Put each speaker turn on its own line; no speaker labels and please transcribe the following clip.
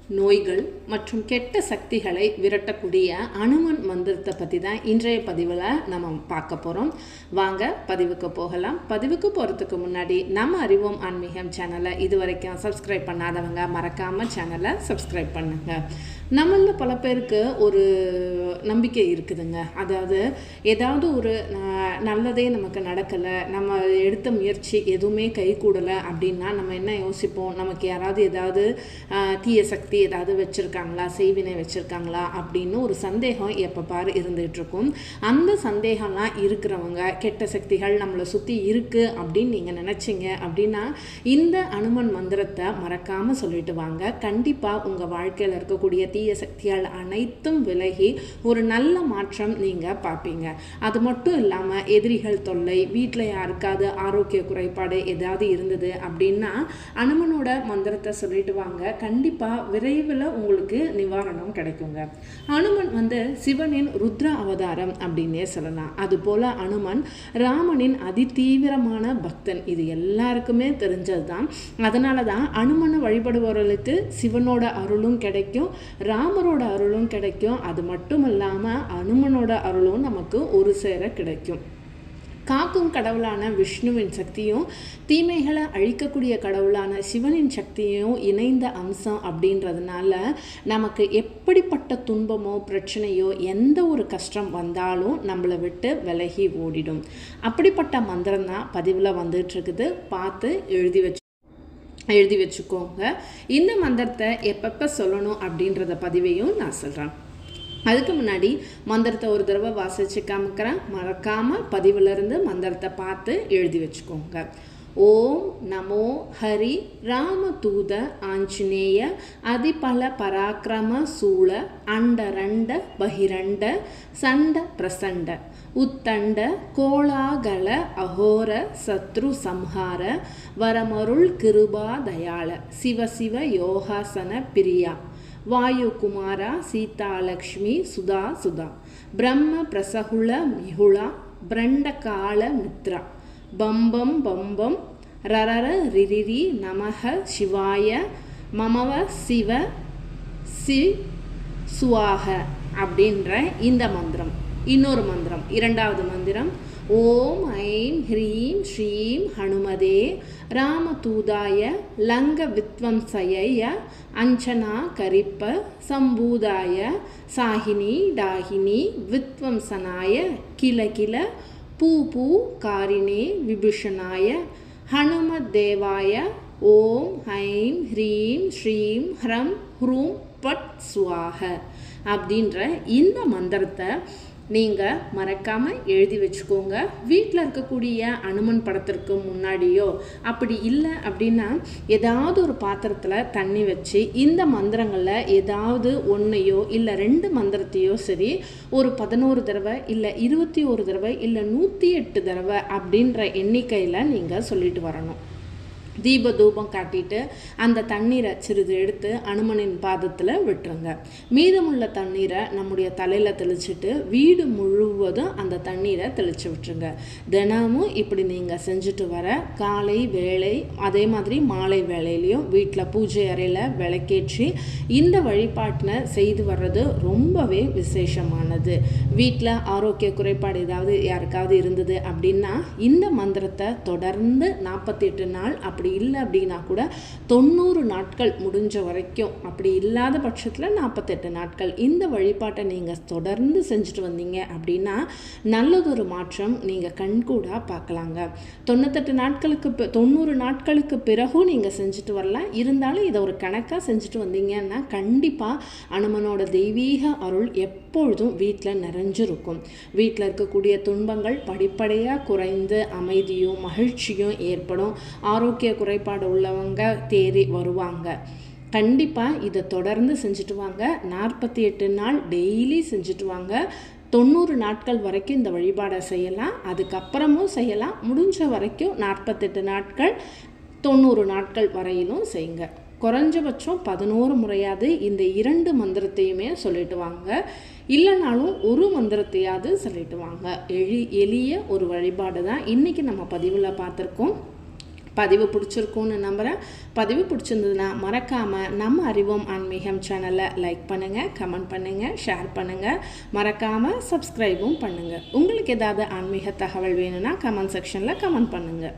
நோய்கள் மற்றும் கெட்ட சக்திகளை விரட்டக்கூடிய அனுமன் மந்திரத்தை பற்றி தான் இன்றைய பதிவில் நம்ம பார்க்க போகிறோம். வாங்க பதிவுக்கு போகலாம். பதிவுக்கு போகிறதுக்கு முன்னாடி நம்ம அறிவோம் ஆன்மீகம் சேனலை இது வரைக்கும் சப்ஸ்கிரைப் பண்ணாதவங்க மறக்காமல் சேனலை சப்ஸ்கிரைப் பண்ணுங்கள். நம்மளில் பல பேருக்கு ஒரு நம்பிக்கை இருக்குதுங்க. அதாவது ஏதாவது ஒரு நல்லதே நமக்கு நடக்கலை, நம்ம எடுத்த முயற்சி எதுவுமே கை கூடலை அப்படின்னா நம்ம என்ன யோசிப்போம், நமக்கு யாராவது ஏதாவது தீய சக்தி ஏதாவது வச்சுருக்காங்களா, செய்வினை வச்சுருக்காங்களா அப்படின்னு ஒரு சந்தேகம் எப்போ பாரு இருந்துகிட்ருக்கும். அந்த சந்தேகம்லாம் இருக்கிறவங்க கெட்ட சக்திகள் நம்மளை சுற்றி இருக்குது அப்படின்னு நீங்கள் நினச்சிங்க அப்படின்னா இந்த அனுமன் மந்திரத்தை மறக்காமல் சொல்லிட்டு வாங்க. கண்டிப்பாக உங்கள் வாழ்க்கையில் இருக்கக்கூடிய தீய சக்திகள் அனைத்தும் விலகி ஒரு நல்ல மாற்றம் நீங்கள் பார்ப்பீங்க. அது மட்டும் இல்லாமல் எதிரிகள் தொல்லை, வீட்டில் யாருக்காவது ஆரோக்கிய குறைபாடு ஏதாவது இருந்தது அப்படின்னா அனுமனோட மந்திரத்தை சொல்லிட்டு வாங்க. கண்டிப்பாக விரைவில் உங்களுக்கு நிவாரணம் கிடைக்குங்க. அனுமன் சிவனின் ருத்ர அவதாரம் அப்படின்னே சொல்லலாம். அதுபோல் அனுமன் ராமனின் அதிதீவிரமான பக்தன். இது எல்லாருக்குமே தெரிஞ்சது தான். அதனால தான் அனுமனை வழிபடுபவர்களுக்கு சிவனோட அருளும் கிடைக்கும், ராமரோட அருளும் கிடைக்கும். அது மட்டும் இல்லாமல் அனுமனோட அருளும் நமக்கு ஒரு சேர கிடைக்கும். காக்கும் கடவுளான விஷ்ணுவின் சக்தியும் தீமைகளை அழிக்கக்கூடிய கடவுளான சிவனின் சக்தியும் இணைந்த அம்சம் அப்படின்றதுனால நமக்கு எப்படிப்பட்ட துன்பமோ பிரச்சனையோ எந்த ஒரு கஷ்டம் வந்தாலும் நம்மளை விட்டு விலகி ஓடிடும். அப்படிப்பட்ட மந்திரம் தான் பதிவில் வந்துட்டுருக்குது. பார்த்து எழுதி வச்சுக்கோங்க. இந்த மந்திரத்தை எப்பப்போ சொல்லணும் அப்படின்றத பதிவையும் நான் சொல்கிறேன். அதுக்கு முன்னாடி மந்திரத்தை ஒரு தடவை வாசிச்சு காமிக்கிறேன். மறக்காமல் பதிவிலிருந்து மந்திரத்தை பார்த்து எழுதி வச்சுக்கோங்க. ஓம் நமோ ஹரி ராமதூத ஆஞ்சநேய அதிபல பராக்கிரம சூழ அண்டரண்ட பகிரண்ட சண்ட பிரசண்ட உத்தண்ட கோளாகல அகோர சத்ரு சம்ஹார வரமருள் கிருபா தயாள சிவசிவ யோகாசன பிரியா வாயு குமாரா சீதாலக்ஷ்மி சுதா சுதா பிரம்ம பிரசகுல மிகுளா பிரண்ட கால மித்ரா பம்பம் பம்பம் ரரர ரிரிரி நமக சிவாய மமவ சிவ சி சுவாக அப்படின்ற இந்த மந்திரம். இன்னொரு மந்திரம், இரண்டாவது மந்திரம். ஓம் ஐம் ஹ்ரீம் ஸ்ரீம் ஹனுமதே ராமதூதாய லங்க வித்வம்சய அஞ்சனா கரிப்ப சம்பூதாய சாகினி டாகினி வித்வம்சனாய கில கில பூ பூ காரிணே விபூஷணாய ஹனுமதேவாய ஓம் ஐம் ஹ்ரீம் ஸ்ரீம் ஹ்ரம் ஹ்ரூம் பட் சுவாக அப்படின்ற இந்த மந்திரத்தை நீங்கள் மறக்காமல் எழுதி வச்சுக்கோங்க. வீட்டில் இருக்கக்கூடிய அனுமன் படத்திற்கு முன்னாடியோ அப்படி இல்லை அப்படின்னா ஏதாவது ஒரு பாத்திரத்தில் தண்ணி வச்சு இந்த மந்திரங்களில் ஏதாவது ஒன்றையோ இல்லை 2 மந்திரத்தையோ சரி ஒரு 11 தடவை இல்லை 21 தடவை இல்லை 108 தடவை அப்படின்ற எண்ணிக்கையில் நீங்கள் சொல்லிட்டு வரணும். தீப தூபம் காட்டிட்டு அந்த தண்ணீரை சிறிது எடுத்து அனுமனின் பாதத்தில் விட்டுருங்க. மீதமுள்ள தண்ணீரை நம்முடைய தலையில் தெளிச்சுட்டு வீடு முழுவதும் அந்த தண்ணீரை தெளித்து விட்டுருங்க. தினமும் இப்படி நீங்கள் செஞ்சுட்டு வர காலை வேளை அதே மாதிரி மாலை வேளையிலையும் வீட்டில் பூஜை அறையில் விளக்கேற்றி இந்த வழிபாட்டினை செய்து வர்றது ரொம்பவே விசேஷமானது. வீட்டில் ஆரோக்கிய குறைபாடு ஏதாவது யாருக்காவது இருந்தது அப்படின்னா இந்த மந்திரத்தை தொடர்ந்து 48 நாள் அப்படி இல்லை அப்படின்னா கூட 90 நாட்கள் முடிஞ்ச வரைக்கும், அப்படி இல்லாத பட்சத்தில் 48 நாட்கள் இந்த வழிபாட்டை நீங்கள் தொடர்ந்து செஞ்சுட்டு வந்தீங்க அப்படின்னா நல்லதொரு மாற்றம் நீங்கள் கண்கூடாக பார்க்கலாங்க. 90 நாட்களுக்கு பிறகும் நீங்கள் செஞ்சுட்டு வரலாம். இருந்தாலும் இதை ஒரு கணக்காக செஞ்சுட்டு வந்தீங்கன்னா கண்டிப்பாக அனுமனோட தெய்வீக அருள் எப்பொழுதும் வீட்டில் நிறைஞ்சிருக்கும். வீட்டில் இருக்கக்கூடிய துன்பங்கள் படிப்படியாக குறைந்து அமைதியும் மகிழ்ச்சியும் ஏற்படும். ஆரோக்கிய குறைபாடு உள்ளவங்க தேறி வருவாங்க. கண்டிப்பாக இதை தொடர்ந்து செஞ்சுட்டு வாங்க. 48 நாள் டெய்லி செஞ்சுட்டு வாங்க. 90 நாட்கள் வரைக்கும் இந்த வழிபாடை செய்யலாம். அதுக்கப்புறமும் செய்யலாம். முடிஞ்ச வரைக்கும் 48 நாட்கள் 90 நாட்கள் வரையிலும் செய்யுங்க. குறைஞ்சபட்சம் 11 முறையாவது இந்த 2 மந்திரத்தையுமே சொல்லிட்டு வாங்க. இல்லைனாலும் ஒரு மந்திரத்தையாவது சொல்லிட்டு வாங்க. எளிய ஒரு வழிபாடு தான் இன்றைக்கி நம்ம பதிவில் பார்த்துருக்கோம். பதிவு பிடிச்சிருக்கும்னு நம்புகிறேன். பதிவு பிடிச்சிருந்ததுன்னா மறக்காமல் நம்ம அறிவோம் ஆன்மீகம் சேனலை லைக் பண்ணுங்கள், கமெண்ட் பண்ணுங்கள், ஷேர் பண்ணுங்கள், மறக்காமல் சப்ஸ்கிரைபும் பண்ணுங்கள். உங்களுக்கு ஏதாவது ஆன்மீக தகவல் வேணும்னா கமெண்ட் செக்ஷனில் கமெண்ட் பண்ணுங்கள்.